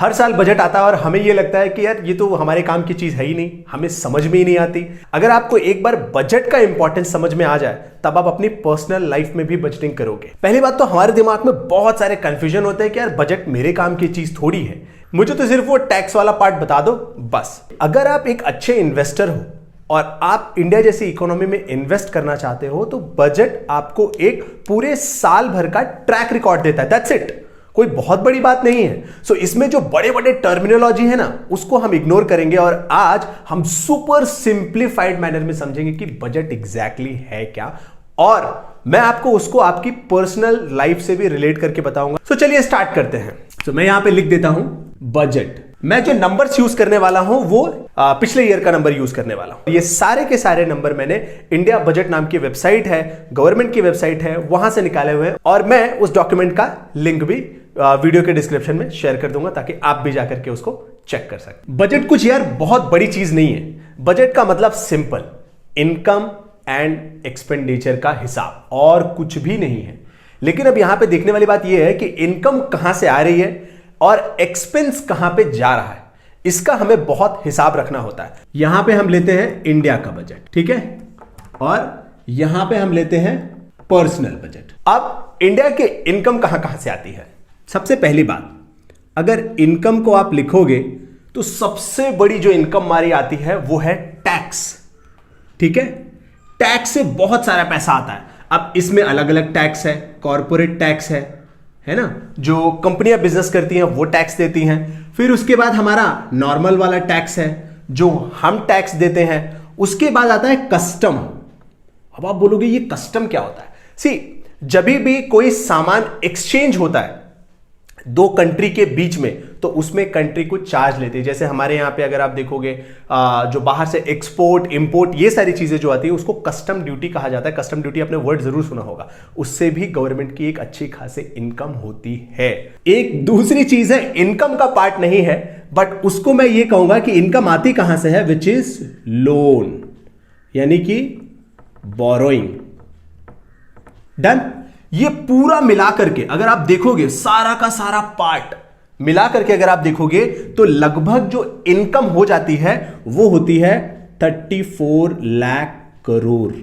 हर साल बजट आता है और हमें ये लगता है कि यार ये तो हमारे काम की चीज है ही नहीं, हमें समझ में ही नहीं आती। अगर आपको एक बार बजट का इंपॉर्टेंस समझ में आ जाए तब आप अपनी पर्सनल लाइफ में भी बजटिंग करोगे। पहली बात तो हमारे दिमाग में बहुत सारे कंफ्यूजन होते हैं कि यार बजट मेरे काम की चीज थोड़ी है, मुझे तो सिर्फ वो टैक्स वाला पार्ट बता दो बस। अगर आप एक अच्छे इन्वेस्टर हो और आप इंडिया जैसी इकोनॉमी में इन्वेस्ट करना चाहते हो तो बजट आपको एक पूरे साल भर का ट्रैक रिकॉर्ड देता है। दैट्स इट, कोई बहुत बड़ी बात नहीं है। सो इसमें जो बड़े बड़े टर्मिनोलॉजी है ना उसको हम इग्नोर करेंगे और आज हम सुपर सिंप्लीफाइड मैनर में समझेंगे कि बजट एग्जैक्टली है क्या, और मैं आपको उसको आपकी पर्सनल लाइफ से भी रिलेट करके बताऊंगा। सो चलिए स्टार्ट करते हैं। तो मैं यहां पे लिख देता हूं बजट। मैं जो नंबर्स यूज करने वाला हूं वो पिछले ईयर का नंबर यूज करने वाला हूं। ये सारे के सारे नंबर मैंने इंडिया बजट नाम की वेबसाइट है, गवर्नमेंट की वेबसाइट है, वहां से निकाले हुए हैं और मैं उस डॉक्यूमेंट का लिंक भी वीडियो के डिस्क्रिप्शन में शेयर कर दूंगा ताकि आप भी जाकर के उसको चेक कर सकें। बजट कुछ यार बहुत बड़ी चीज नहीं है। बजट का मतलब सिंपल, इनकम एंड एक्सपेंडिचर का हिसाब, और कुछ भी नहीं है। लेकिन अब यहां पे देखने वाली बात यह है कि इनकम कहां से आ रही है और एक्सपेंस कहां पे जा रहा है, इसका हमें बहुत हिसाब रखना होता है। यहां पे हम लेते हैं इंडिया का बजट, ठीक है, और यहां पे हम लेते हैं पर्सनल बजट। अब इंडिया के इनकम कहां कहां से आती है? सबसे पहली बात, अगर इनकम को आप लिखोगे तो सबसे बड़ी जो इनकम हमारी आती है वो है टैक्स, ठीक है। टैक्स से बहुत सारा पैसा आता है। अब इसमें अलग अलग टैक्स है, कॉर्पोरेट टैक्स है ना, जो कंपनियां बिजनेस करती हैं वो टैक्स देती हैं। फिर उसके बाद हमारा नॉर्मल वाला टैक्स है जो हम टैक्स देते हैं। उसके बाद आता है कस्टम। अब आप बोलोगे ये कस्टम क्या होता है? सी, जब भी कोई सामान एक्सचेंज होता है दो कंट्री के बीच में तो उसमें कंट्री कुछ चार्ज लेती है। जैसे हमारे यहां पे अगर आप देखोगे जो बाहर से एक्सपोर्ट इंपोर्ट ये सारी चीजें जो आती है उसको कस्टम ड्यूटी कहा जाता है। कस्टम ड्यूटी आपने वर्ड जरूर सुना होगा। उससे भी गवर्नमेंट की एक अच्छी खासी इनकम होती है। एक दूसरी चीज है, इनकम का पार्ट नहीं है बट उसको मैं ये कहूंगा कि इनकम आती कहां से है, विच इज लोन, यानी कि बोरोइंग। डन। ये पूरा मिला करके अगर आप देखोगे सारा का सारा पार्ट मिला करके अगर आप देखोगे तो लगभग जो इनकम हो जाती है वो होती है 34 लाख करोड़,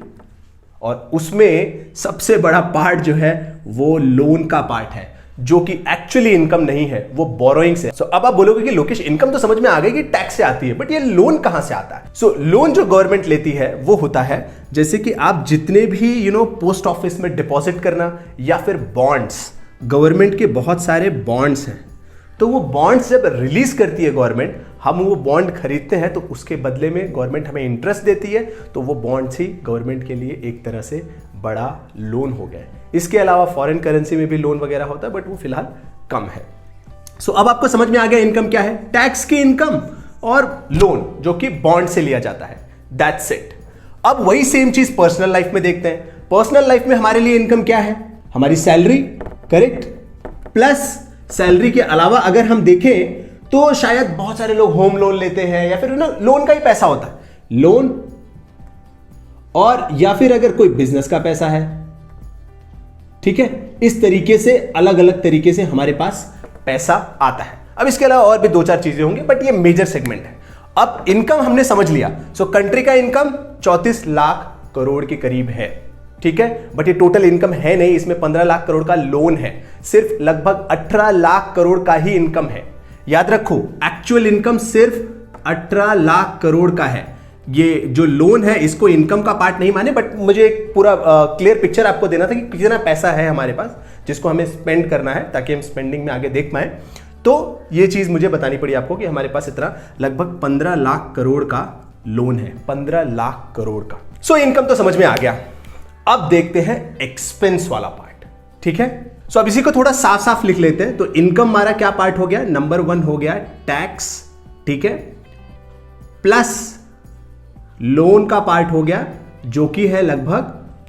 और उसमें सबसे बड़ा पार्ट जो है वो लोन का पार्ट है जो कि एक्चुअली इनकम नहीं है, वो बोरोइंग से। सो अब आप बोलोगे कि लोकेश इनकम तो समझ में आ गई कि टैक्स से आती है, बट ये लोन कहां से आता है? सो लोन जो गवर्नमेंट लेती है वो होता है जैसे कि आप जितने भी पोस्ट ऑफिस में डिपॉजिट करना या फिर बॉन्ड्स, गवर्नमेंट के बहुत सारे बॉन्ड्स हैं, तो वो बॉन्ड्स जब रिलीज करती है गवर्नमेंट, हम वो बॉन्ड खरीदते हैं तो उसके बदले में गवर्नमेंट हमें इंटरेस्ट देती है, तो वो बॉन्ड्स ही गवर्नमेंट के लिए एक तरह से बड़ा लोन हो गया है। इसके अलावा फॉरेन करेंसी में भी लोन वगैरह होता है बट वो फिलहाल कम है। सो अब आपको समझ में आ गया इनकम क्या है, टैक्स की इनकम और लोन जो कि बॉन्ड से लिया जाता है। That's it. अब वही सेम चीज पर्सनल लाइफ में देखते हैं। पर्सनल लाइफ में हमारे लिए इनकम क्या है? हमारी सैलरी, करेक्ट, प्लस सैलरी के अलावा अगर हम देखें तो शायद बहुत सारे लोग होम लोन लेते हैं या फिर लोन का ही पैसा होता है, लोन, और या फिर अगर कोई बिजनेस का पैसा है, ठीक है। इस तरीके से अलग अलग तरीके से हमारे पास पैसा आता है। अब इसके अलावा और भी दो चार चीजें होंगी बट ये मेजर सेगमेंट है। अब इनकम हमने समझ लिया। सो कंट्री का इनकम 34 लाख करोड़ के करीब है, ठीक है, बट ये टोटल इनकम है नहीं, इसमें 15 लाख करोड़ का लोन है। सिर्फ लगभग 18 लाख करोड़ का ही इनकम है। याद रखो, एक्चुअल इनकम सिर्फ 18 लाख करोड़ का है। ये जो लोन है इसको इनकम का पार्ट नहीं माने, बट मुझे एक पूरा क्लियर पिक्चर आपको देना था कि कितना पैसा है हमारे पास जिसको हमें स्पेंड करना है ताकि हम स्पेंडिंग में आगे देख पाए। तो ये चीज मुझे बतानी पड़ी आपको कि हमारे पास इतना लगभग 15 लाख करोड़ का लोन है, 15 लाख करोड़ का। सो इनकम तो समझ में आ गया। अब देखते हैं एक्सपेंस वाला पार्ट, ठीक है। सो अब इसी को थोड़ा साफ साफ लिख लेते हैं। तो इनकम हमारा क्या पार्ट हो गया? नंबर 1 हो गया टैक्स, ठीक है, प्लस लोन का पार्ट हो गया जो कि है लगभग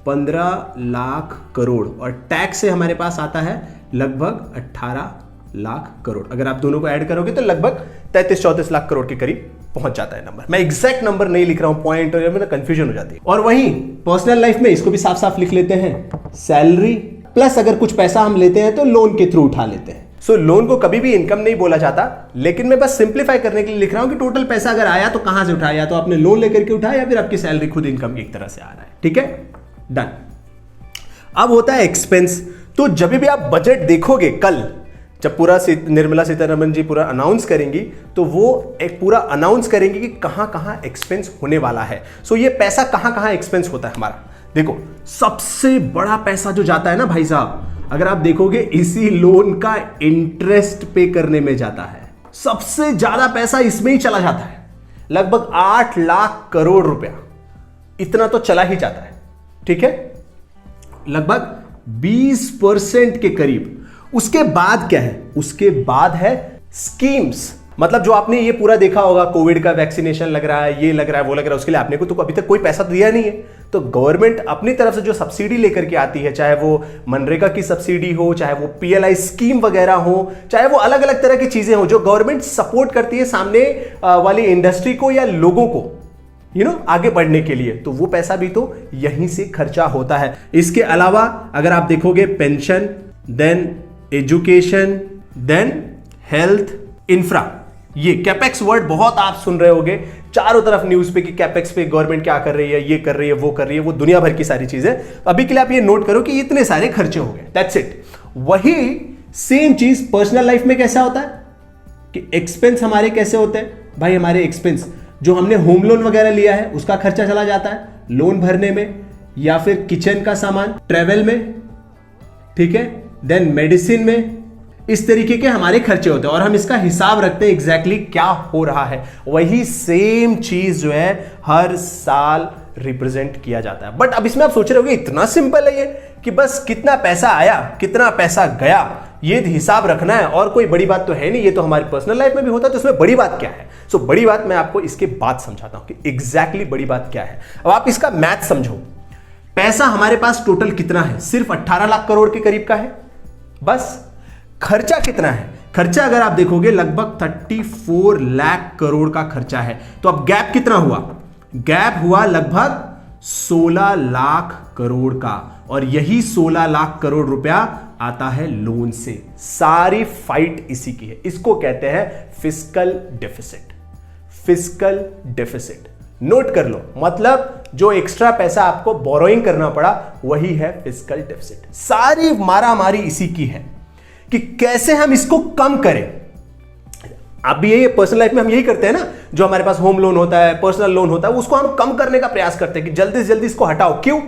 15 लाख करोड़, और टैक्स से हमारे पास आता है लगभग 18 लाख करोड़। अगर आप दोनों को ऐड करोगे तो लगभग 33-34 लाख करोड़ के करीब पहुंच जाता है नंबर। मैं एग्जैक्ट नंबर नहीं लिख रहा हूं, पॉइंट और में कंफ्यूजन हो जाती है। और वहीं पर्सनल लाइफ में इसको भी साफ साफ लिख लेते हैं, सैलरी प्लस अगर कुछ पैसा हम लेते हैं तो लोन के थ्रू उठा लेते हैं। सो लोन को कभी भी इनकम नहीं बोला जाता, लेकिन मैं बस सिंप्लीफाई करने के लिए लिख रहा हूं कि टोटल पैसा अगर आया तो कहां से उठाया, या तो आपने लोन लेकर के उठाया या फिर आपकी सैलरी खुद इनकम की एक तरह से आ रहा है। ठीक है, डन। अब होता है एक्सपेंस। तो जब भी आप बजट देखोगे कल, जब पूरा निर्मला सीतारमण जी पूरा अनाउंस करेंगी, तो वो एक पूरा अनाउंस करेंगी कि कहां कहां एक्सपेंस होने वाला है। सो ये पैसा कहां कहां एक्सपेंस होता है हमारा। देखो, सबसे बड़ा पैसा जो जाता है ना भाई साहब, अगर आप देखोगे इसी लोन का इंटरेस्ट पे करने में जाता है। सबसे ज्यादा पैसा इसमें ही चला जाता है, लगभग 8 लाख करोड़ रुपया, इतना तो चला ही जाता है। ठीक है, लगभग 20% के करीब। उसके बाद क्या है, उसके बाद है स्कीम्स। मतलब जो आपने ये पूरा देखा होगा, कोविड का वैक्सीनेशन लग रहा है, ये लग रहा है, वो लग रहा है, उसके लिए आपने को तो अभी तक कोई पैसा दिया नहीं है। तो गवर्नमेंट अपनी तरफ से जो सब्सिडी लेकर के आती है, चाहे वो मनरेगा की सब्सिडी हो, चाहे वो पीएलआई स्कीम वगैरह हो, चाहे वो अलग अलग तरह की चीजें हो जो गवर्नमेंट सपोर्ट करती है सामने वाली इंडस्ट्री को या लोगों को आगे बढ़ने के लिए, तो वो पैसा भी तो यहीं से खर्चा होता है। इसके अलावा अगर आप देखोगे pension, then education, then health, infra, ये कैपेक्स वर्ड बहुत आप सुन रहे होगे चारों तरफ न्यूज पे कि कैपेक्स पे गवर्नमेंट क्या कर रही है, ये कर रही है, वो कर रही है, वो दुनिया भर की सारी चीजें। अभी के लिए आप ये नोट करो कि इतने सारे खर्चे हो गए, दैट्स इट। वही सेम चीज पर्सनल लाइफ में कैसा होता है कि एक्सपेंस हमारे कैसे होते हैं भाई। हमारे एक्सपेंस जो हमने होम लोन वगैरह लिया है उसका खर्चा चला जाता है लोन भरने में, या फिर किचन का सामान, ट्रेवल में, ठीक है, देन मेडिसिन में। इस तरीके के हमारे खर्चे होते हैं और हम इसका हिसाब रखते हैं एग्जैक्टली क्या हो रहा है। वही सेम चीज जो है हर साल रिप्रेजेंट किया जाता है। बट अब इसमें आप सोच रहे होंगे इतना सिंपल है ये कि बस कितना पैसा आया कितना पैसा गया ये हिसाब रखना है और कोई बड़ी बात तो है नहीं, ये तो हमारी पर्सनल लाइफ में भी होता है, तो इसमें बड़ी बात क्या है। सो बड़ी बात मैं आपको इसके बाद समझाता हूं कि एग्जैक्टली बड़ी बात क्या है। अब आप इसका मैथ समझो। पैसा हमारे पास टोटल कितना है, सिर्फ 18 लाख करोड़ के करीब का है बस। खर्चा कितना है, खर्चा अगर आप देखोगे लगभग 34 लाख करोड़ का खर्चा है। तो अब गैप कितना हुआ, गैप हुआ लगभग 16 लाख करोड़ का, और यही 16 लाख करोड़ रुपया आता है लोन से। सारी फाइट इसी की है, इसको कहते हैं fiscal deficit. Fiscal deficit note कर लो, मतलब जो एक्स्ट्रा पैसा आपको बोरोइंग करना पड़ा वही है फिस्कल डेफिसिट। सारी मारामारी इसी की है कि कैसे हम इसको कम करें। अब ये पर्सनल लाइफ में हम यही करते हैं ना, जो हमारे पास होम लोन होता है, पर्सनल लोन होता है, उसको हम कम करने का प्रयास करते हैं कि जल्दी से जल्दी इसको हटाओ। क्यों?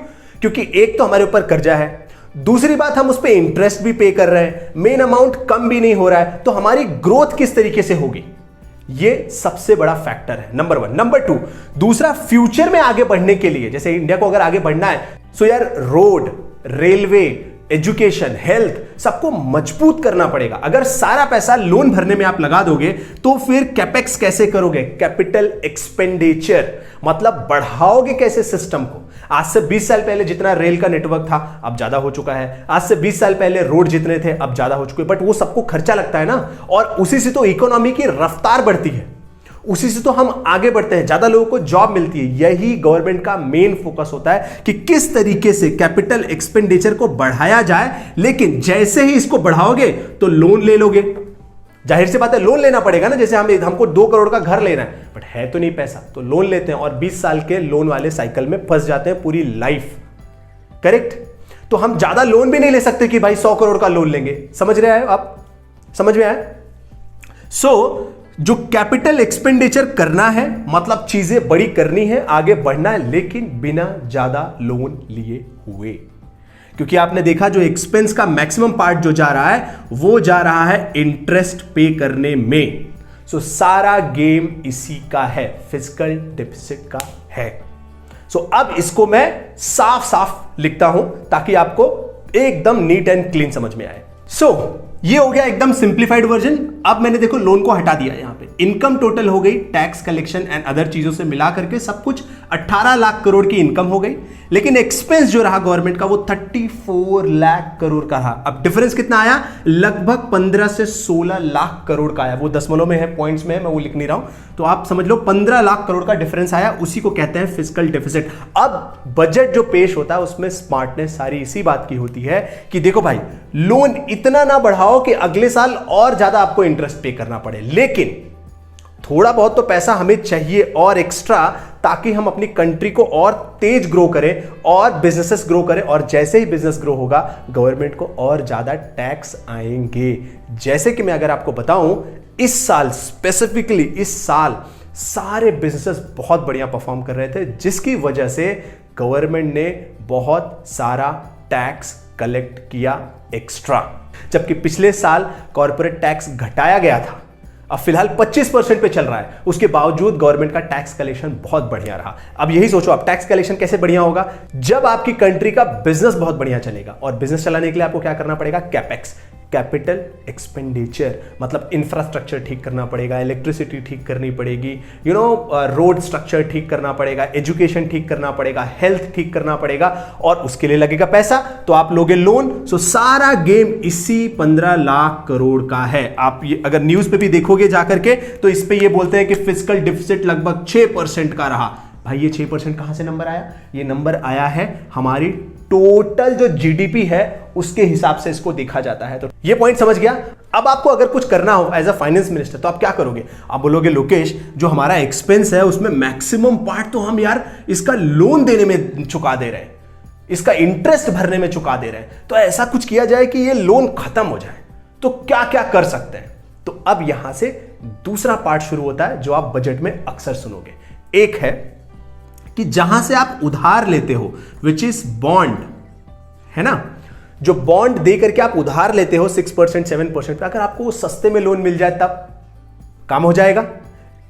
क्योंकि एक तो हमारे ऊपर कर्जा है, दूसरी बात हम उस पर इंटरेस्ट भी पे कर रहे हैं, मेन अमाउंट कम भी नहीं हो रहा है, तो हमारी ग्रोथ किस तरीके से होगी, ये सबसे बड़ा फैक्टर है, नंबर 1। नंबर 2, दूसरा, फ्यूचर में आगे बढ़ने के लिए, जैसे इंडिया को अगर आगे बढ़ना है, सो यार रोड, रेलवे, एजुकेशन, हेल्थ सबको मजबूत करना पड़ेगा। अगर सारा पैसा लोन भरने में आप लगा दोगे तो फिर कैपेक्स कैसे करोगे, कैपिटल एक्सपेंडिचर, मतलब बढ़ाओगे कैसे सिस्टम को। आज से 20 साल पहले जितना रेल का नेटवर्क था अब ज्यादा हो चुका है, आज से 20 साल पहले रोड जितने थे अब ज्यादा हो चुके हैं, बट वो सबको खर्चा लगता है ना, और उसी से तो इकोनॉमी की रफ्तार बढ़ती है, उसी से तो हम आगे बढ़ते हैं, ज्यादा लोगों को जॉब मिलती है। यही गवर्नमेंट का मेन फोकस होता है कि किस तरीके से कैपिटल एक्सपेंडिचर को बढ़ाया जाए। लेकिन जैसे ही इसको बढ़ाओगे तो लोन ले लोगे, जाहिर सी बात है लोन लेना पड़ेगा ना। जैसे हमको 2 करोड़ का घर लेना है बट है तो नहीं पैसा, तो लोन लेते हैं और 20 साल के लोन वाले साइकिल में फंस जाते हैं पूरी लाइफ। करेक्ट? तो हम ज्यादा लोन भी नहीं ले सकते कि भाई 100 करोड़ का लोन लेंगे। समझ रहे हैं आप? समझ में आया? जो कैपिटल एक्सपेंडिचर करना है, मतलब चीजें बड़ी करनी है, आगे बढ़ना है, लेकिन बिना ज्यादा लोन लिए हुए। क्योंकि आपने देखा जो एक्सपेंस का मैक्सिमम पार्ट जो जा रहा है वो जा रहा है इंटरेस्ट पे करने में। सारा गेम इसी का है, फिस्कल डेफिसिट का है। अब इसको मैं साफ साफ लिखता हूं ताकि आपको एकदम नीट एंड क्लीन समझ में आए। ये हो गया एकदम सिंप्लीफाइड वर्जन। अब मैंने देखो लोन को हटा दिया, यहां पे इनकम टोटल हो गई, टैक्स कलेक्शन एंड अदर चीजों से मिला करके सब कुछ 18 लाख करोड़ की इनकम हो गई, लेकिन एक्सपेंस जो रहा गवर्नमेंट का वो 34 लाख करोड़ का रहा। अब डिफरेंस कितना आया? लगभग 15 से 16 लाख करोड़ का आया। वो दशमलव में है, पॉइंट्स में है, मैं वो लिख नहीं रहा हूं, तो आप समझ लो 15 लाख करोड़ का डिफरेंस आया। उसी को कहते हैं फिस्कल डेफिसिट। अब बजट जो पेश होता है उसमें स्मार्टनेस सारी इसी बात की होती है कि देखो भाई, लोन इतना ना बढ़ाओ कि अगले साल और ज्यादा आपको इंटरेस्ट पे करना पड़े, लेकिन थोड़ा बहुत तो पैसा हमें चाहिए और एक्स्ट्रा, ताकि हम अपनी कंट्री को और तेज ग्रो करें और बिजनेसेस ग्रो करें। और जैसे ही बिजनेस ग्रो होगा गवर्नमेंट को और ज्यादा टैक्स आएंगे। जैसे कि मैं अगर आपको बताऊं, इस साल स्पेसिफिकली, इस साल सारे बिजनेसेस बहुत बढ़िया परफॉर्म कर रहे थे, जिसकी वजह से गवर्नमेंट ने बहुत सारा टैक्स कलेक्ट किया एक्स्ट्रा। जबकि पिछले साल कॉर्पोरेट टैक्स घटाया गया था, अब फिलहाल 25% पे चल रहा है, उसके बावजूद गवर्नमेंट का टैक्स कलेक्शन बहुत बढ़िया रहा। अब यही सोचो, आप टैक्स कलेक्शन कैसे बढ़िया होगा? जब आपकी कंट्री का बिजनेस बहुत बढ़िया चलेगा, और बिजनेस चलाने के लिए आपको क्या करना पड़ेगा? कैपेक्स, कैपिटल एक्सपेंडिचर, मतलब इंफ्रास्ट्रक्चर ठीक करना पड़ेगा, इलेक्ट्रिसिटी ठीक करनी पड़ेगी, रोड स्ट्रक्चर ठीक करना पड़ेगा, एजुकेशन ठीक करना पड़ेगा, हेल्थ ठीक करना पड़ेगा, और उसके लिए लगेगा पैसा, तो आप लोगे लोन। सो सारा गेम इसी 15 लाख करोड़ का है। आप ये अगर न्यूज पे भी देखोगे जाकर के, तो इस पे ये बोलते हैं कि फिस्कल डिफिसिट लगभग 6% का रहा। भाई ये 6% कहां से नंबर आया? ये नंबर आया है हमारी टोटल जो जीडीपी है उसके हिसाब से इसको देखा जाता है। तो ये पॉइंट समझ गया। अब आपको अगर कुछ करना हो एज अ फाइनेंस मिनिस्टर, तो आप क्या करोगे? आप बोलोगे लोकेश, जो हमारा एक्सपेंस है उसमें मैक्सिमम पार्ट तो हम यार इसका लोन देने में चुका दे रहे हैं, इसका इंटरेस्ट भरने में चुका दे रहे हैं, तो ऐसा कुछ किया जाए कि ये लोन खत्म हो जाए। तो क्या क्या कर सकते हैं? तो अब यहां से दूसरा पार्ट शुरू होता है जो आप बजट में अक्सर सुनोगे। एक है कि जहां से आप उधार लेते हो, विच इज बॉन्ड, है ना? जो बॉन्ड दे करके आप उधार लेते हो 6% 7% का, अगर आपको वो सस्ते में लोन मिल जाए तब काम हो जाएगा।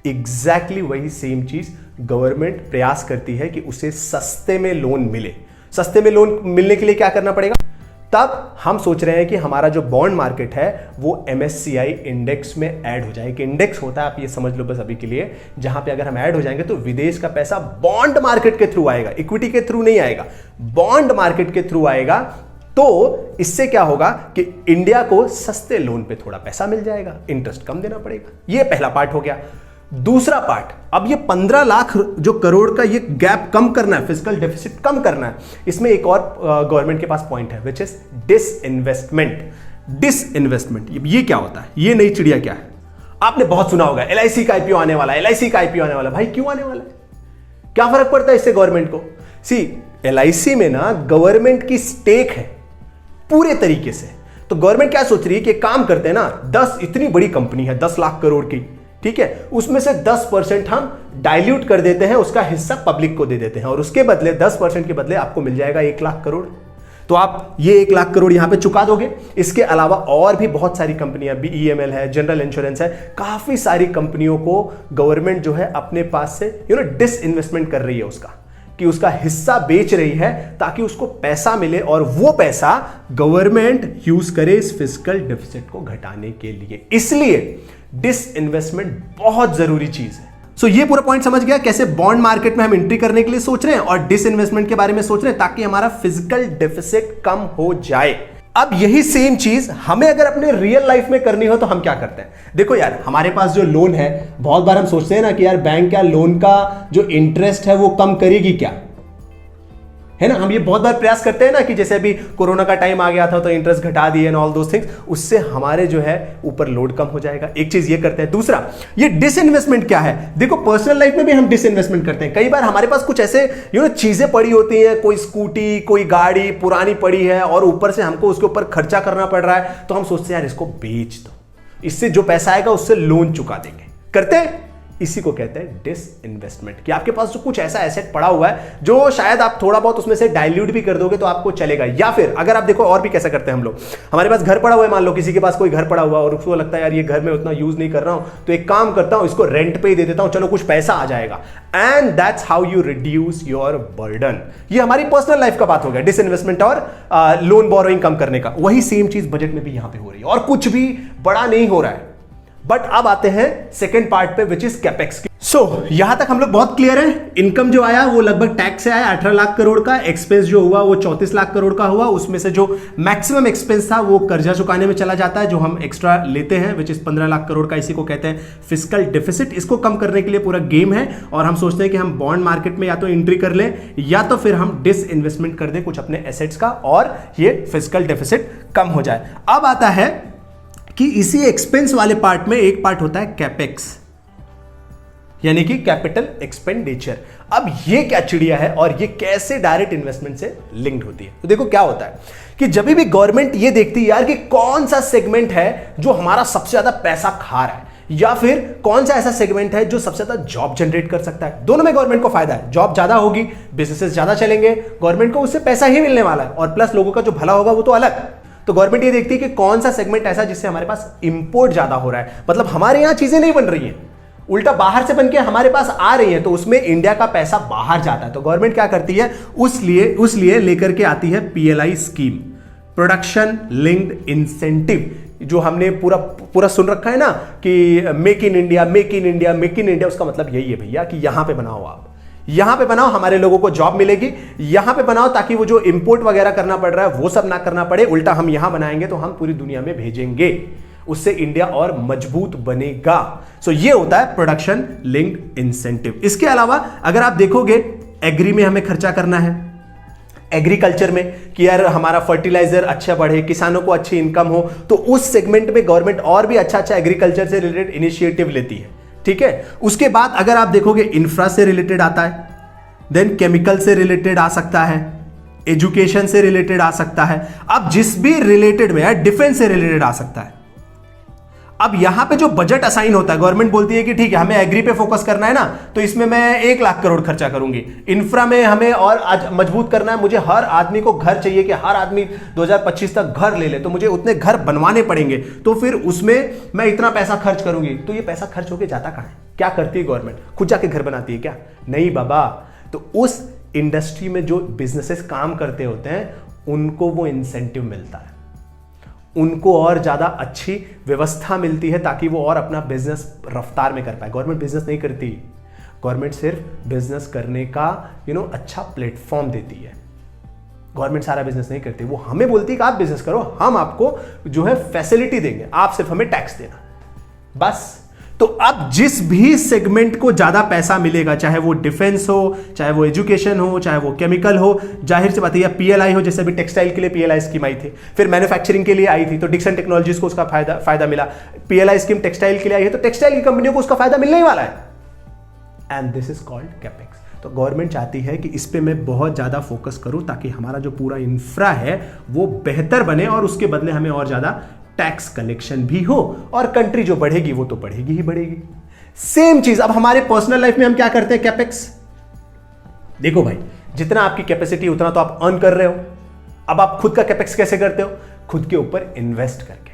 एग्जैक्टली वही सेम चीज गवर्नमेंट प्रयास करती है कि उसे सस्ते में लोन मिले। सस्ते में लोन मिलने के लिए क्या करना पड़ेगा? तब हम सोच रहे हैं कि हमारा जो बॉन्ड मार्केट है वो MSCI इंडेक्स में ऐड हो जाए। एक इंडेक्स होता है, आप ये समझ लो बस अभी के लिए, जहां पे अगर हम ऐड हो जाएंगे तो विदेश का पैसा बॉन्ड मार्केट के थ्रू आएगा, इक्विटी के थ्रू नहीं आएगा, बॉन्ड मार्केट के थ्रू आएगा। तो इससे क्या होगा कि इंडिया को सस्ते लोन पे थोड़ा पैसा मिल जाएगा, इंटरेस्ट कम देना पड़ेगा। ये पहला पार्ट हो गया। दूसरा पार्ट, अब ये 15 लाख जो करोड़ का ये गैप कम करना है, फिस्कल डेफिसिट कम करना है। इसमें एक और गवर्नमेंट के पास पॉइंट है, विच इज डिसइन्वेस्टमेंट। डिसइन्वेस्टमेंट ये क्या होता है? ये नई चिड़िया क्या है? आपने बहुत सुना होगा LIC का IPO आने वाला है, LIC का IPO आने वाला है। भाई क्यों आने वाला है? क्या फर्क पड़ता है इससे गवर्नमेंट को? LIC में ना गवर्नमेंट की स्टेक है पूरे तरीके से। तो गवर्नमेंट क्या सोच रही है कि काम करते हैं ना, 10 इतनी बड़ी कंपनी है 10 लाख करोड़ की, ठीक है, उसमें से 10% हम डाइल्यूट कर देते हैं, उसका हिस्सा पब्लिक को दे देते हैं, और उसके बदले 10% के बदले आपको मिल जाएगा 1 लाख करोड़। तो आप ये 1 लाख करोड़ यहां पे चुका दोगे। इसके अलावा और भी बहुत सारी कंपनियां, BEML है, जनरल इंश्योरेंस है, काफी सारी कंपनियों को गवर्नमेंट जो है अपने पास से डिसइन्वेस्टमेंट कर रही है उसका, कि उसका हिस्सा बेच रही है ताकि उसको पैसा मिले, और वो पैसा गवर्नमेंट यूज करे इस फिस्कल डेफिसिट को घटाने के लिए। इसलिए डिसइन्वेस्टमेंट बहुत जरूरी चीज है। सो ये पूरा पॉइंट समझ गया कैसे बॉन्ड मार्केट में हम एंट्री करने के लिए सोच रहे हैं और डिसइन्वेस्टमेंट के बारे में सोच रहे हैं, ताकि हमारा फिजिकल डेफिसिट कम हो जाए। अब यही सेम चीज हमें अगर अपने रियल लाइफ में करनी हो तो हम क्या करते हैं? देखो यार, हमारे पास जो लोन है, बहुत बार हम सोचते हैं ना कि यार बैंक क्या लोन का जो इंटरेस्ट है वो कम करेगी क्या, है ना? हम ये बहुत बार प्रयास करते हैं ना कि जैसे अभी कोरोना का टाइम आ गया था तो इंटरेस्ट घटा दिए एंड ऑल दोस थिंग्स, उससे हमारे जो है ऊपर लोड कम हो जाएगा। एक चीज ये करते हैं। दूसरा, ये डिसइन्वेस्टमेंट क्या है? देखो पर्सनल लाइफ में भी हम डिसइन्वेस्टमेंट करते हैं। कई बार हमारे पास कुछ ऐसे चीजें पड़ी होती हैं, कोई स्कूटी, कोई गाड़ी पुरानी पड़ी है और ऊपर से हमको उसके ऊपर खर्चा करना पड़ रहा है, तो हम सोचते हैं यार इसको बेच दो, इससे जो पैसा आएगा उससे लोन चुका देंगे। करते हैं, इसी को कहते हैं डिसइन्वेस्टमेंट, कि आपके पास जो कुछ ऐसा एसेट पड़ा हुआ है जो शायद आप थोड़ा बहुत उसमें से डाइल्यूट भी कर दोगे तो आपको चलेगा। या फिर अगर आप देखो और भी कैसा करते हैं हम लोग, हमारे पास घर पड़ा हुआ है, मान लो किसी के पास कोई घर पड़ा हुआ और उसको लगता है यार ये घर में उतना यूज नहीं कर रहा हूं, तो एक काम करता हूं, इसको रेंट पे ही दे देता हूं, चलो कुछ पैसा आ जाएगा। And that's how you reduce your burden. ये हमारी पर्सनल लाइफ का बात हो गया, डिसइन्वेस्टमेंट और लोन बोरोइंग कम करने का। वही सेम चीज बजट में भी यहां पे हो रही है, और कुछ भी बड़ा नहीं हो रहा है। बट अब आते हैं सेकेंड पार्ट पे, विच इज कैपेक्स की। यहां तक हम लोग बहुत क्लियर है। इनकम जो आया वो लगभग टैक्स से आया 18 लाख करोड़ का, एक्सपेंस जो हुआ वो 34 लाख करोड़ का हुआ। उसमें से जो मैक्सिमम एक्सपेंस था वो कर्जा चुकाने में चला जाता है, जो हम एक्स्ट्रा लेते हैं, विच इज 15 लाख करोड़ का। इसी को कहते हैं फिस्कल डेफिसिट। इसको कम करने के लिए पूरा गेम है, और हम सोचते हैं कि हम बॉन्ड मार्केट में या तो एंट्री कर लें या तो फिर हम डिस इन्वेस्टमेंट कर दें कुछ अपने एसेट्स का, और ये फिस्कल डेफिसिट कम हो जाए। अब आता है कि इसी एक्सपेंस वाले पार्ट में एक पार्ट होता है कैपेक्स, यानी कि कैपिटल एक्सपेंडिचर। अब ये क्या चिड़िया है और ये कैसे डायरेक्ट इन्वेस्टमेंट से लिंक्ड होती है? तो देखो क्या होता है कि जब भी गवर्नमेंट ये देखती है यार कि कौन सा सेगमेंट है जो हमारा सबसे ज्यादा पैसा खा रहा है, या फिर कौन सा ऐसा सेगमेंट है जो सबसे ज्यादा जॉब जनरेट कर सकता है। दोनों में गवर्नमेंट को फायदा है, जॉब ज्यादा होगी, बिजनेसेस ज्यादा चलेंगे, गवर्नमेंट को उससे पैसा ही मिलने वाला है, और प्लस लोगों का जो भला होगा वो तो अलग। तो गवर्नमेंट ये देखती है कि कौन सा सेगमेंट ऐसा जिससे हमारे पास इंपोर्ट ज्यादा हो रहा है, मतलब हमारे यहां चीजें नहीं बन रही हैं, उल्टा बाहर से बनके हमारे पास आ रही है, तो उसमें इंडिया का पैसा बाहर जाता है। तो गवर्नमेंट क्या करती है, उसलिए लेकर के आती है PLI scheme, production linked incentive, जो हमने पूरा सुन रखा है ना कि make in India, make in India, make in India. उसका मतलब यही है भैया कि यहां पे बनाओ, आप यहां पे बनाओ, हमारे लोगों को जॉब मिलेगी, यहां पे बनाओ, ताकि वो जो इंपोर्ट वगैरह करना पड़ रहा है वो सब ना करना पड़े, उल्टा हम यहां बनाएंगे तो हम पूरी दुनिया में भेजेंगे, उससे इंडिया और मजबूत बनेगा। ये होता है प्रोडक्शन लिंक्ड इंसेंटिव। इसके अलावा अगर आप देखोगे, एग्री में हमें खर्चा करना है, एग्रीकल्चर में कि यार हमारा फर्टिलाइजर अच्छा बढ़े, किसानों को अच्छी इनकम हो, तो उस सेगमेंट में गवर्नमेंट और भी अच्छा एग्रीकल्चर से रिलेटेड इनिशिएटिव लेती है, ठीक है। उसके बाद अगर आप देखोगे, इंफ्रा से रिलेटेड आता है, देन केमिकल से रिलेटेड आ सकता है, एजुकेशन से रिलेटेड आ सकता है, अब जिस भी रिलेटेड में है, डिफेंस से रिलेटेड आ सकता है। अब यहां पे जो बजट असाइन होता है, गवर्नमेंट बोलती है कि ठीक है हमें एग्री पे फोकस करना है ना, तो इसमें मैं 1 लाख करोड़ खर्चा करूंगी। इंफ्रा में हमें और आज मजबूत करना है, मुझे हर आदमी को घर चाहिए कि हर आदमी 2025 तक घर ले ले, तो मुझे उतने घर बनवाने पड़ेंगे, तो फिर उसमें मैं इतना पैसा खर्च करूंगी। तो ये पैसा खर्च होके जाता कहां है? क्या करती है गवर्नमेंट? खुद जाके घर बनाती है क्या? नहीं बाबा। तो उस इंडस्ट्री में जो बिजनेसेस काम करते होते हैं उनको वो इंसेंटिव मिलता है, उनको और ज्यादा अच्छी व्यवस्था मिलती है, ताकि वो और अपना बिजनेस रफ्तार में कर पाए। गवर्नमेंट बिजनेस नहीं करती, गवर्नमेंट सिर्फ बिजनेस करने का अच्छा प्लेटफॉर्म देती है। गवर्नमेंट सारा बिजनेस नहीं करती, वो हमें बोलती है कि आप बिजनेस करो, हम आपको जो है फैसिलिटी देंगे, आप सिर्फ हमें टैक्स देना, बस। तो अब जिस भी सेगमेंट को ज्यादा पैसा मिलेगा, चाहे वो डिफेंस हो, चाहे वो एजुकेशन हो, चाहे वो केमिकल हो, जाहिर सी बात है, या पीएलआई हो, जैसे अभी टेक्सटाइल के लिए पीएलआई स्कीम आई थी, फिर मैन्युफैक्चरिंग के लिए आई थी, तो डिक्सन टेक्नोलॉजीज को उसका फायदा मिला। पीएलआई स्कीम टेक्सटाइल के लिए आई है, तो टेक्सटाइल की कंपनियों को उसका फायदा मिलने ही वाला है। And this is called capex. तो गवर्नमेंट चाहती है कि इस पे मैं बहुत ज्यादा फोकस करूं, ताकि हमारा जो पूरा इंफ्रा है वो बेहतर बने, और उसके बदले हमें और ज्यादा टैक्स कलेक्शन भी हो, और कंट्री जो बढ़ेगी वो तो बढ़ेगी ही बढ़ेगी। सेम चीज अब हमारे पर्सनल लाइफ में हम क्या करते हैं? कैपेक्स। देखो भाई, जितना आपकी कैपेसिटी उतना तो आप अर्न कर रहे हो। अब आप खुद का कैपेक्स कैसे करते हो? खुद के ऊपर इन्वेस्ट करके,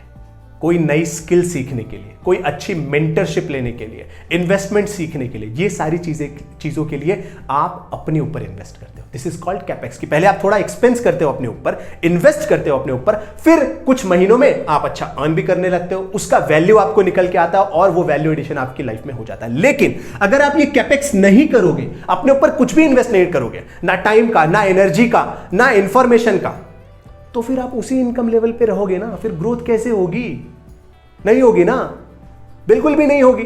कोई नई स्किल सीखने के लिए, कोई अच्छी मेंटरशिप लेने के लिए, इन्वेस्टमेंट सीखने के लिए, ये सारी चीजों के लिए आप अपने ऊपर इन्वेस्ट करते हो। This is called capex. कि पहले आप थोड़ा एक्सपेंस करते हो अपने ऊपर, इन्वेस्ट करते हो अपने ऊपर, फिर कुछ महीनों में आप अच्छा अर्न भी करने लगते हो, उसका वैल्यू आपको निकल के आता है, और वो वैल्यू एडिशन आपकी लाइफ में हो जाता है। लेकिन अगर आप ये कैपेक्स नहीं करोगे, अपने ऊपर कुछ भी इन्वेस्ट नहीं करोगे, ना टाइम का, ना एनर्जी का, ना इंफॉर्मेशन का, तो फिर आप उसी इनकम लेवल पे रहोगे ना, फिर ग्रोथ कैसे होगी? नहीं होगी ना, बिल्कुल भी नहीं होगी।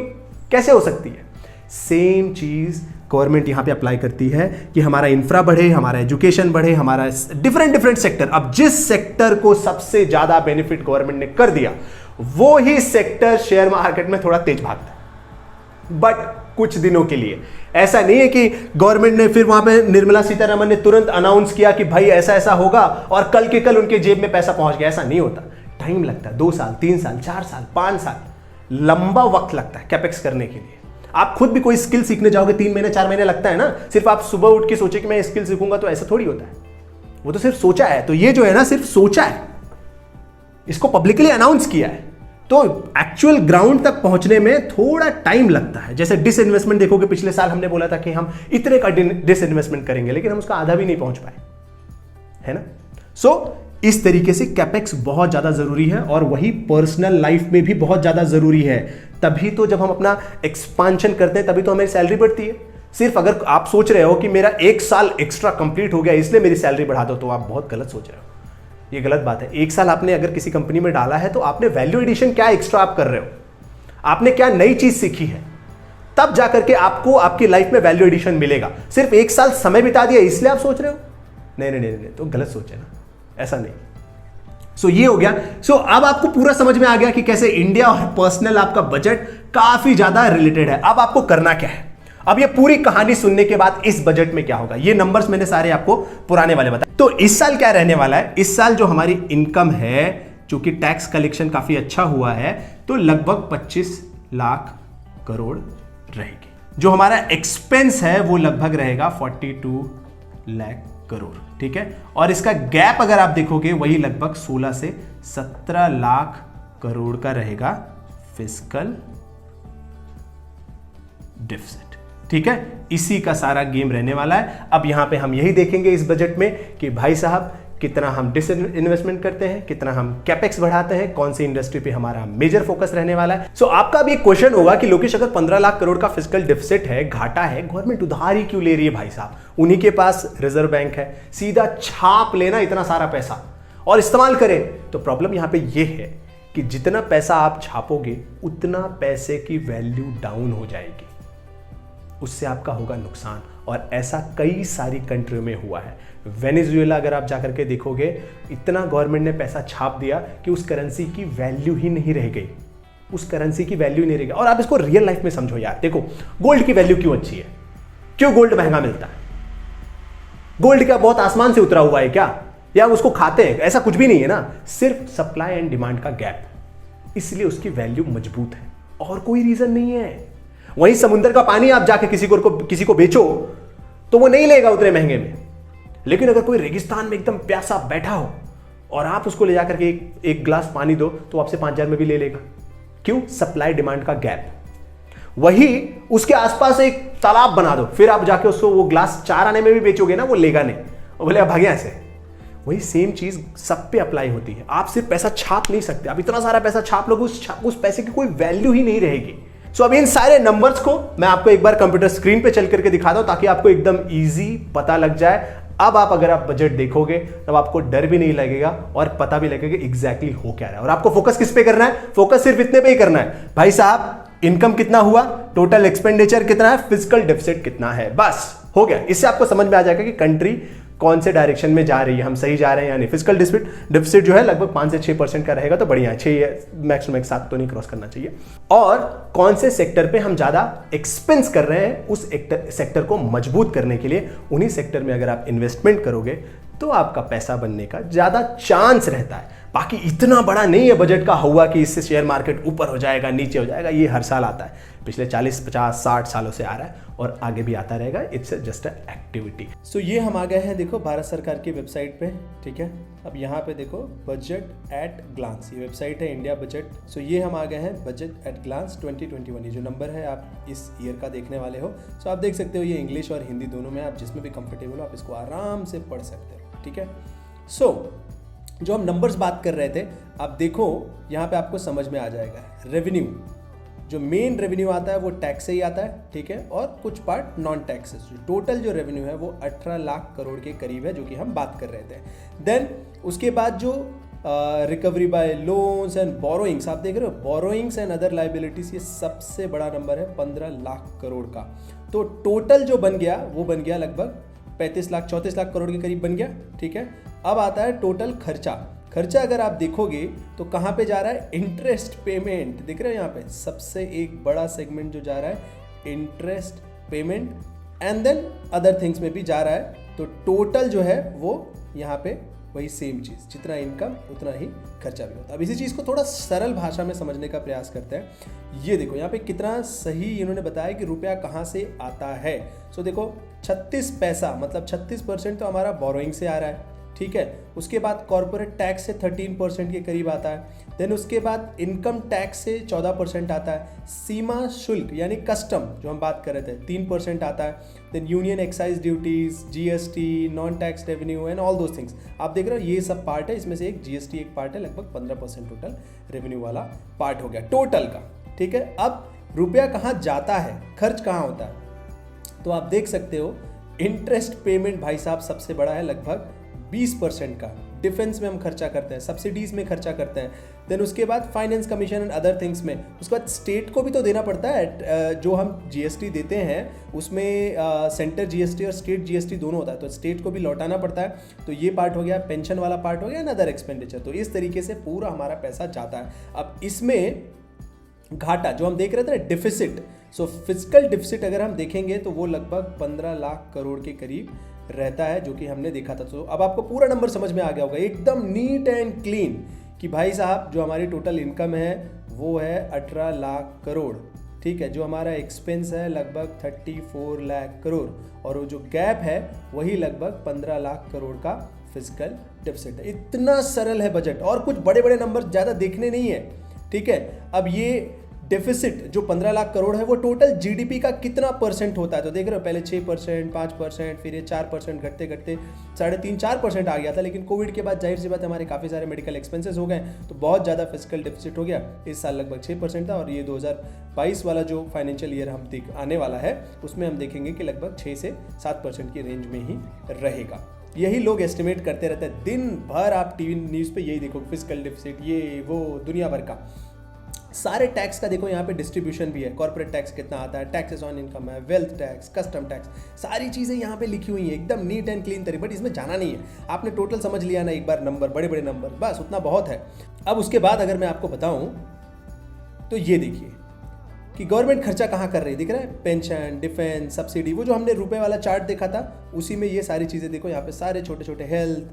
कैसे हो सकती है? सेम चीज गवर्नमेंट यहां पे अप्लाई करती है कि हमारा इंफ्रा बढ़े, हमारा एजुकेशन बढ़े, हमारा डिफरेंट सेक्टर। अब जिस सेक्टर को सबसे ज्यादा बेनिफिट गवर्नमेंट ने कर दिया, वो ही सेक्टर शेयर मार्केट में थोड़ा तेज भागता है, बट कुछ दिनों के लिए। ऐसा नहीं है कि गवर्नमेंट ने फिर वहां पे निर्मला सीतारमण ने तुरंत अनाउंस किया कि भाई ऐसा ऐसा होगा और कल के कल उनके जेब में पैसा पहुंच गया। ऐसा नहीं होता, टाइम लगता है, 2 साल, 3 साल, 4 साल, 5 साल, लंबा वक्त लगता है कैपेक्स करने के लिए। आप खुद भी कोई स्किल सीखने जाओगे 3 महीने 4 महीने लगता है ना। सिर्फ आप सुबह उठ के सोचे कि मैं स्किल सीखूंगा, तो ऐसा थोड़ी होता है, वो तो सिर्फ सोचा है। तो ये जो है ना, सिर्फ सोचा है, इसको पब्लिकली अनाउंस किया है, तो एक्चुअल ग्राउंड तक पहुंचने में थोड़ा टाइम लगता है। जैसे डिसइन्वेस्टमेंट देखोगे, पिछले साल हमने बोला था कि हम इतने का डिसइन्वेस्टमेंट करेंगे, लेकिन हम उसका आधा भी नहीं पहुंच पाए, है ना। सो इस तरीके से कैपेक्स बहुत ज़्यादा ज़रूरी है और वही पर्सनल लाइफ में भी बहुत ज़्यादा ज़रूरी है। तभी तो जब हम अपना एक्सपांशन करते हैं तभी तो हमारी सैलरी बढ़ती है। सिर्फ अगर आप सोच रहे हो कि मेरा 1 साल एक्स्ट्रा कंप्लीट हो गया इसलिए मेरी सैलरी बढ़ा दो, तो आप बहुत गलत सोच रहे हो। ये गलत बात है। 1 साल आपने अगर किसी कंपनी में डाला है तो आपने वैल्यू एडिशन क्या एक्स्ट्रा आप कर रहे हो, आपने क्या नई चीज सीखी है, तब जाकर के आपको आपकी लाइफ में वैल्यू एडिशन मिलेगा। सिर्फ 1 साल समय बिता दिया इसलिए आप सोच रहे हो, नहीं नहीं नहीं, नहीं तो गलत सोचे ना, ऐसा नहीं। सो ये हो गया। सो अब आपको पूरा समझ में आ गया कि कैसे इंडिया और पर्सनल आपका बजट काफी ज्यादा रिलेटेड है। अब आपको करना क्या है, अब ये पूरी कहानी सुनने के बाद इस बजट में क्या होगा, ये नंबर्स मैंने सारे आपको पुराने वाले बताए। तो इस साल क्या रहने वाला है, इस साल जो हमारी इनकम है, चूंकि टैक्स कलेक्शन काफी अच्छा हुआ है, तो लगभग 25 लाख करोड़ रहेगी। जो हमारा एक्सपेंस है वो लगभग रहेगा 42 लाख करोड़, ठीक है। और इसका गैप अगर आप देखोगे वही लगभग 16 से 17 लाख करोड़ का रहेगा फिस्कल डिफिसिट, ठीक है। इसी का सारा गेम रहने वाला है। अब यहां पे हम यही देखेंगे इस बजट में कि भाई साहब कितना हम डिसइन्वेस्टमेंट करते हैं, कितना हम कैपेक्स बढ़ाते हैं, कौन सी इंडस्ट्री पे हमारा मेजर फोकस रहने वाला है। सो आपका अब एक क्वेश्चन होगा कि लोकेश अगर 15 लाख करोड़ का फिस्कल डिफिसिट है, घाटा है, गवर्नमेंट उधार ही क्यों ले रही है भाई साहब, उन्हीं के पास रिजर्व बैंक है, सीधा छाप लेना इतना सारा पैसा और इस्तेमाल करें। तो प्रॉब्लम यहां पर यह है कि जितना पैसा आप छापोगे उतना पैसे की वैल्यू डाउन हो जाएगी, उससे आपका होगा नुकसान। और ऐसा कई सारी कंट्रियों में हुआ है। वेनेजुएला अगर आप जाकर के देखोगे, इतना गवर्नमेंट ने पैसा छाप दिया कि उस करेंसी की वैल्यू ही नहीं रह गई, उस करेंसी की वैल्यू नहीं रह गई। और आप इसको रियल लाइफ में समझो यार, देखो गोल्ड की वैल्यू क्यों अच्छी है, क्यों गोल्ड महंगा मिलता है? गोल्ड क्या बहुत आसमान से उतरा हुआ है क्या, या उसको खाते हैं? ऐसा कुछ भी नहीं है ना, सिर्फ सप्लाई एंड डिमांड का गैप, इसलिए उसकी वैल्यू मजबूत है और कोई रीजन नहीं है। वहीं समुद्र का पानी आप जाके किसी को बेचो तो वो नहीं लेगा उतने महंगे में, लेकिन अगर कोई रेगिस्तान में एकदम प्यासा बैठा हो और आप उसको ले जाकर के एक गिलास पानी दो तो आपसे 5,000 में भी ले लेगा। क्यों? सप्लाई डिमांड का गैप। वही उसके आसपास एक तालाब बना दो, फिर आप जाके उसको वो ग्लास 4 आने में भी बेचोगे ना, वो लेगा नहीं, वो बोले भागे ऐसे। वही सेम चीज सब पे अप्लाई होती है। आप सिर्फ पैसा छाप नहीं सकते, आप इतना सारा पैसा छाप लोगे, उस पैसे की कोई वैल्यू ही नहीं रहेगी। सो अब इन सारे नंबर्स को मैं आपको एक बार कंप्यूटर स्क्रीन पे चल करके दिखाता हूं ताकि आपको एकदम इजी पता लग जाए। अब आप अगर आप बजट देखोगे तब आपको डर भी नहीं लगेगा और पता भी लगेगा एग्जैक्टली हो क्या रहा है। और आपको फोकस किस पे करना है? फोकस सिर्फ इतने पे ही करना है, भाई साहब इनकम कितना हुआ, टोटल एक्सपेंडिचर कितना है, फिस्कल डेफिसिट कितना है, बस हो गया। इससे आपको समझ में आ जाएगा कि कंट्री कौन से डायरेक्शन में जा रही है, हम सही जा रहे हैं या नहीं। फिस्कल डिफिसिट जो है लगभग 5 से 6% का रहेगा तो बढ़िया है, 6 मैक्सिमम 7 तो नहीं क्रॉस करना चाहिए। और कौन से सेक्टर पे हम ज्यादा एक्सपेंस कर रहे हैं, उस सेक्टर को मजबूत करने के लिए उन्हीं सेक्टर में अगर आप इन्वेस्टमेंट करोगे तो आपका पैसा बनने का ज्यादा चांस रहता है। बाकी इतना बड़ा नहीं है बजट का हुआ कि इससे शेयर मार्केट ऊपर हो जाएगा नीचे हो जाएगा, ये हर साल आता है, पिछले 40 50 60 सालों से आ रहा है और आगे भी आता रहेगा। It's just a activity. So ये हम आ गए हैं देखो भारत सरकार की वेबसाइट पे, ठीक है। अब यहाँ पे देखो बजट एट ग्लांस, ये वेबसाइट है इंडिया बजट। सो ये हम आ गए हैं बजट एट ग्लांस 2021, ये जो नंबर है आप इस ईयर का देखने वाले हो। सो आप देख सकते हो ये इंग्लिश और हिंदी दोनों में, आप जिसमें भी कंफर्टेबल हो आप इसको आराम से पढ़ सकते हो, ठीक है। सो जो हम नंबर्स बात कर रहे थे, आप देखो यहाँ पे आपको समझ में आ जाएगा। रेवेन्यू, जो मेन रेवेन्यू आता है वो टैक्स से ही आता है, ठीक है, और कुछ पार्ट नॉन टैक्सेस। टोटल जो रेवेन्यू है वो 18 लाख करोड़ के करीब है, जो कि हम बात कर रहे थे। देन उसके बाद जो recovery by loans and borrowings, आप देख रहे हो बोरोइंग्स एंड अदर लाइबिलिटीज, ये सबसे बड़ा नंबर है 15 लाख करोड़ का। तो टोटल जो बन गया वो बन गया लगभग 34 लाख करोड़ के करीब बन गया, ठीक है। अब आता है टोटल खर्चा। खर्चा अगर आप देखोगे तो कहाँ पे जा रहा है? इंटरेस्ट पेमेंट, दिख रहे हो यहाँ पे सबसे एक बड़ा सेगमेंट जो जा रहा है interest payment, and then other things में भी जा रहा है। तो टोटल जो है वो यहाँ पे वही सेम चीज़, जितना इनकम उतना ही खर्चा भी होता है। अब इसी चीज़ को थोड़ा सरल भाषा में समझने का प्रयास करते हैं। ये देखो यहाँ पे कितना सही इन्होंने बताया कि रुपया कहाँ से आता है। सो देखो 36 पैसा मतलब 36% तो हमारा बोरोइंग से आ रहा है, ठीक है। उसके बाद कॉर्पोरेट टैक्स से 13% के करीब आता है। देन उसके बाद इनकम टैक्स से 14% आता है, सीमा शुल्क यानी कस्टम जो हम बात कर रहे थे 3% आता है, then union excise duties, GST, non tax revenue and all those things. आप देख रहे हो ये सब पार्ट है, इसमें से एक जीएसटी एक पार्ट है, लगभग 15% टोटल रेवेन्यू वाला पार्ट हो गया टोटल का। ठीक है, अब रुपया कहाँ जाता है, खर्च कहाँ होता है, तो आप देख सकते हो इंटरेस्ट पेमेंट भाई साहब सबसे बड़ा है, लगभग 20% का। डिफेंस में हम खर्चा करते हैं, सब्सिडीज में खर्चा करते हैं, देन उसके बाद finance commission and other things में। उसके बाद स्टेट को भी तो देना पड़ता है, जो हम जीएसटी देते हैं उसमें सेंटर जीएसटी और स्टेट जीएसटी दोनों होता है, तो स्टेट को भी लौटाना पड़ता है। तो ये पार्ट हो गया, पेंशन वाला पार्ट हो गया एंड अदर एक्सपेंडिचर। तो इस तरीके से पूरा हमारा पैसा जाता है। अब इसमें घाटा जो हम देख रहे थे ना, डिफिसिट, सो फिजिकल डिफिसिट अगर हम देखेंगे तो वो लगभग 15 लाख करोड़ के करीब रहता है, जो कि हमने देखा था। तो अब आपको पूरा नंबर समझ में आ गया होगा, एकदम नीट एंड क्लीन, कि भाई साहब जो हमारी टोटल इनकम है वो है 18 लाख करोड़। ठीक है, जो हमारा एक्सपेंस है लगभग 34 लाख करोड़, और वो जो गैप है वही लगभग 15 लाख करोड़ का फिजिकल डिफिसिट है। इतना सरल है बजट, और कुछ बड़े बड़े नंबर ज़्यादा देखने नहीं है। ठीक है, अब ये डेफिसिट जो 15 लाख करोड़ है वो टोटल जीडीपी का कितना परसेंट होता है, तो देख रहे हो पहले 6%, 5%, फिर ये 4% घटते घटते 3.5-4% आ गया था। लेकिन कोविड के बाद जाहिर सी बात हमारे काफ़ी सारे मेडिकल एक्सपेंसेस हो गए, तो बहुत ज़्यादा फिजिकल डेफिसिट हो गया। इस साल लगभग 6% था, और ये 2022 वाला जो फाइनेंशियल ईयर हम आने वाला है उसमें हम देखेंगे कि लगभग 6 से 7% की रेंज में ही रहेगा। यही लोग एस्टिमेट करते रहते हैं, दिन भर आप टीवी न्यूज़ पे यही देखो, फिजिकल डेफिसिट, ये वो दुनिया भर का। सारे टैक्स का देखो यहाँ पे डिस्ट्रीब्यूशन भी है, कॉर्पोरेट टैक्स कितना आता है, टैक्सेस ऑन इनकम है, वेल्थ टैक्स, कस्टम टैक्स, सारी चीज़ें यहाँ पे लिखी हुई हैं एकदम नीट एंड क्लीन तरीके। बट इसमें जाना नहीं है, आपने टोटल समझ लिया ना एक बार, नंबर बड़े बड़े नंबर, बस उतना बहुत है। अब उसके बाद अगर मैं आपको बताऊँ तो ये देखिए कि गवर्नमेंट खर्चा कहाँ कर रही है, दिख रहा है, पेंशन, डिफेंस, सब्सिडी, वो जो हमने रुपए वाला चार्ट देखा था उसी में ये सारी चीज़ें देखो, यहाँ पे सारे छोटे छोटे हेल्थ,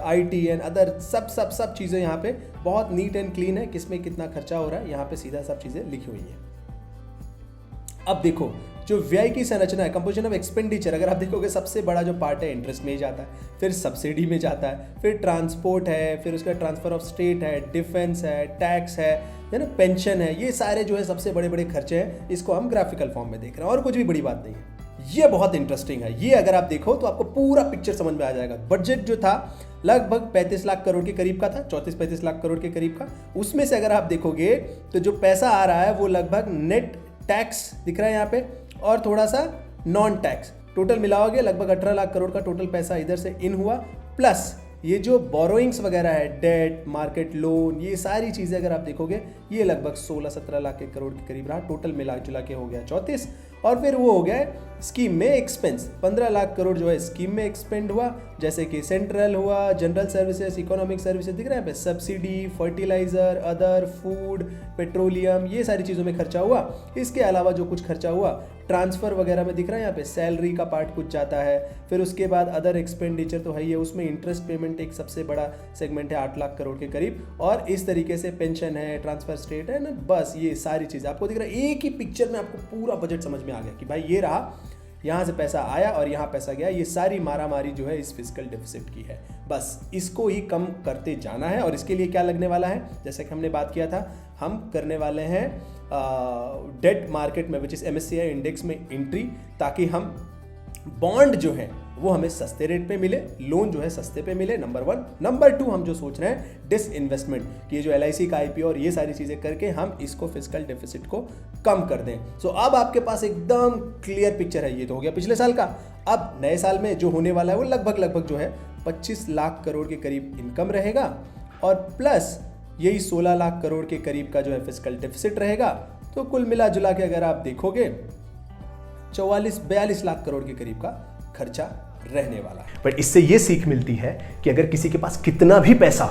आईटी एंड अदर सब चीज़ें यहाँ पे बहुत नीट एंड क्लीन है, किसमें कितना खर्चा हो रहा है यहाँ पे सीधा सब चीज़ें लिखी हुई हैं। अब देखो जो व्यय की संरचना है, कंपोजिशन ऑफ एक्सपेंडिचर, अगर आप देखोगे सबसे बड़ा जो पार्ट है इंटरेस्ट में ही जाता है, फिर सब्सिडी में जाता है, फिर ट्रांसपोर्ट है, फिर उसका ट्रांसफर ऑफ स्टेट है, डिफेंस है, टैक्स है ना, पेंशन है, ये सारे जो है सबसे बड़े बड़े खर्चे हैं। इसको हम ग्राफिकल फॉर्म में देख रहे हैं, और कुछ भी बड़ी बात नहीं है। ये बहुत इंटरेस्टिंग है, ये अगर आप देखो तो आपको पूरा पिक्चर समझ में आ जाएगा। बजट जो था लगभग 35 लाख करोड़ के करीब का था, 34-35 लाख करोड़ के करीब का। उसमें से अगर आप देखोगे तो जो पैसा आ रहा है वो लगभग नेट टैक्स दिख रहा है यहाँ पे, और थोड़ा सा नॉन टैक्स, टोटल मिलाओगे लगभग 18 लाख करोड़ का टोटल पैसा इधर से इन हुआ। प्लस ये जो बोरोइंग्स वगैरह है, डेट, मार्केट लोन, ये सारी चीज़ें अगर आप देखोगे ये लगभग 16-17 लाख के करोड़ के करीब रहा, टोटल मिला जुला के हो गया 34। और फिर वो हो गया स्कीम में एक्सपेंस, 15 लाख करोड़ जो है स्कीम में एक्सपेंड हुआ, जैसे कि सेंट्रल हुआ, जनरल सर्विसेज, इकोनॉमिक सर्विसेज, दिख रहा है पे subsidy, fertiliser, other, food, petroleum, ये सारी चीज़ों में खर्चा हुआ। इसके अलावा जो कुछ खर्चा हुआ ट्रांसफ़र वगैरह में दिख रहा है यहाँ पे, सैलरी का पार्ट कुछ जाता है। फिर उसके बाद अदर एक्सपेंडिचर तो है ही है, उसमें इंटरेस्ट पेमेंट एक सबसे बड़ा सेगमेंट है 8 लाख करोड़ के करीब, और इस तरीके से पेंशन है, ट्रांसफर स्टेट है ना, बस ये सारी चीज़ें आपको दिख रहा है। एक ही पिक्चर में आपको पूरा बजट समझ में आ गया कि भाई ये रहा, यहाँ से पैसा आया और यहाँ पैसा गया। ये सारी मारामारी जो है इस फिजिकल डेफिसिट की है, बस इसको ही कम करते जाना है। और इसके लिए क्या लगने वाला है, जैसे कि हमने बात किया था, हम करने वाले हैं डेट मार्केट में, विच इज MSCI इंडेक्स में एंट्री, ताकि हम बॉन्ड जो है वो हमें सस्ते रेट पे मिले, लोन जो है सस्ते पे मिले, नंबर 1। नंबर 2 हम जो सोच रहे हैं डिस इन्वेस्टमेंट, कि ये जो LIC का IPO और ये सारी चीज़ें करके हम इसको फिजिकल डेफिसिट को कम कर दें। सो अब आपके पास एकदम क्लियर पिक्चर है। ये तो हो गया पिछले साल का। अब नए साल में जो होने वाला है वो लगभग जो है 25 लाख करोड़ के करीब इनकम रहेगा, और प्लस यही 16 लाख करोड़ के करीब का जो है फिजिकल डेफिसिट रहेगा। तो कुल मिला जुला के अगर आप देखोगे 44-42 लाख करोड़ के करीब का खर्चा रहने वाला है। बट इससे ये सीख मिलती है कि अगर किसी के पास कितना भी पैसा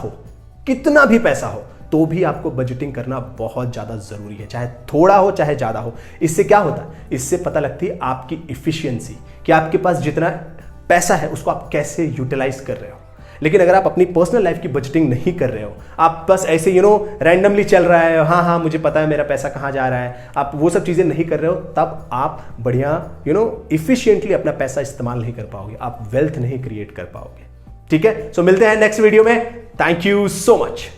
हो तो भी आपको बजटिंग करना बहुत ज़्यादा ज़रूरी है, चाहे थोड़ा हो चाहे ज़्यादा हो। इससे क्या होता है, इससे पता लगती है आपकी इफिशियंसी, कि आपके पास जितना पैसा है उसको आप कैसे यूटिलाइज कर रहे हो। लेकिन अगर आप अपनी पर्सनल लाइफ की बजटिंग नहीं कर रहे हो, आप बस ऐसे रैंडमली चल रहा है, हाँ मुझे पता है मेरा पैसा कहाँ जा रहा है, आप वो सब चीज़ें नहीं कर रहे हो, तब आप बढ़िया इफिशिएंटली अपना पैसा इस्तेमाल नहीं कर पाओगे, आप वेल्थ नहीं क्रिएट कर पाओगे। ठीक है, सो मिलते हैं नेक्स्ट वीडियो में। Thank you so much.